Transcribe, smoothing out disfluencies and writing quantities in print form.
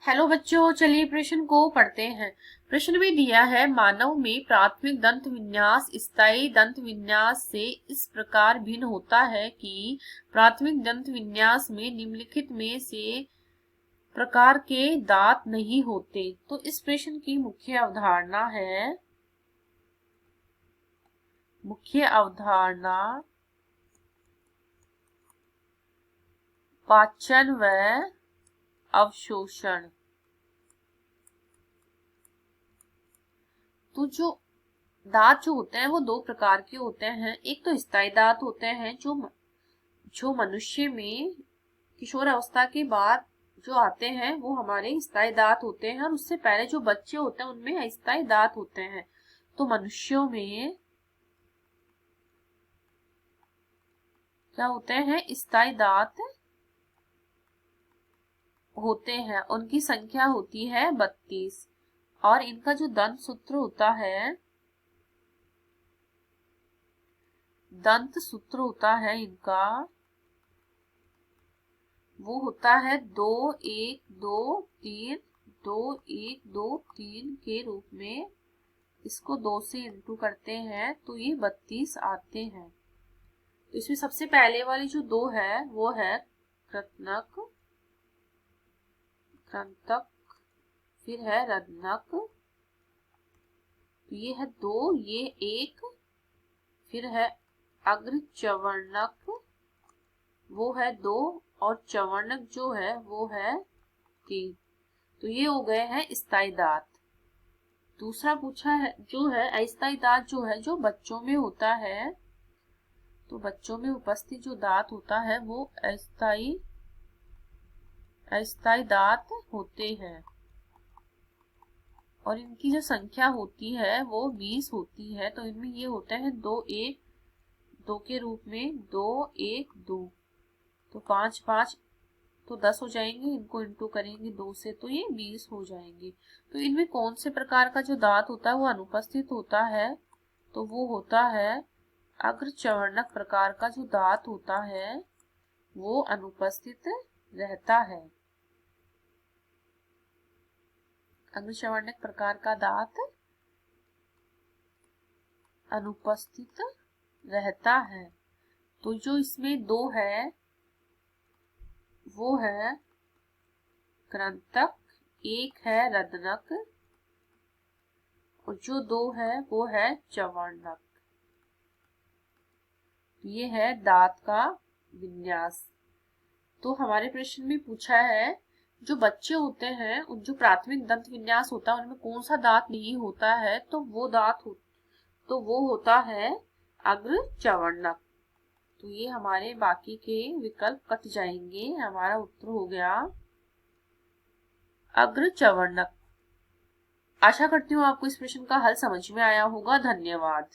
Hello बच्चों, चलिए प्रश्न को पढ़ते हैं। प्रश्न में दिया है, मानव में प्राथमिक दंत विन्यास स्थायी दंत विन्यास से इस प्रकार भिन्न होता है कि प्राथमिक दंत विन्यास में निम्नलिखित में से प्रकार के दांत नहीं होते। तो इस प्रश्न की मुख्य अवधारणा पाचन व अवशोषण। तो जो दांत जो होते हैं वो दो प्रकार के होते हैं। एक तो स्थायी दांत होते हैं जो मनुष्य में किशोर अवस्था के बाद जो आते हैं वो हमारे स्थायी दांत होते हैं, और उससे पहले जो बच्चे होते हैं उनमें अस्थायी दांत होते हैं। तो मनुष्यों में क्या होते हैं? स्थायी दांत होते हैं। उनकी संख्या होती है 32, और इनका जो दंत सूत्र होता है इनका, वो होता है 2 1 2 3 2 1 2 3 के रूप में। इसको 2 से इंटू करते हैं तो ये 32 आते हैं। तो इसमें सबसे पहले वाली जो 2 है वो है कृंतक, फिर है रत्नक। तो ये है 2, ये 1, फिर है अग्रचवर्णक, वो है 2, और चवर्णक जो है वो है 3। तो ये हो गए हैं स्थायी दांत। दूसरा पूछा है जो है अस्थायी दांत, जो है जो बच्चों में होता है। तो बच्चों में उपस्थित जो दांत होता है वो अस्थायी दांत होते हैं, और इनकी जो संख्या होती है वो 20 होती है। तो इनमें ये होते हैं 2 1 2 के रूप में, 2 1 2, तो 5 5 तो 10 हो जाएंगे। इनको इंटू करेंगे 2 से तो ये 20 हो जाएंगे। तो इनमें कौन से प्रकार का जो दांत होता है वो अनुपस्थित होता है? तो वो होता है अग्रचवर्णक प्रकार का जो दांत होता है वो अनुपस्थित रहता है। अग्रचवर्णक प्रकार का दांत अनुपस्थित रहता है। तो जो इसमें 2 है वो है कृंतक, 1 है रत्नक, और जो 2 है वो है चवर्णक। ये है दांत का विन्यास। तो हमारे प्रश्न में पूछा है, जो बच्चे होते हैं उन जो प्राथमिक दंत विन्यास होता है उनमें कौन सा दांत नहीं होता है? तो वो होता है अग्रचवर्णक। तो ये हमारे बाकी के विकल्प कट जाएंगे। हमारा उत्तर हो गया अग्रचवर्णक। आशा करती हूँ आपको इस प्रश्न का हल समझ में आया होगा। धन्यवाद।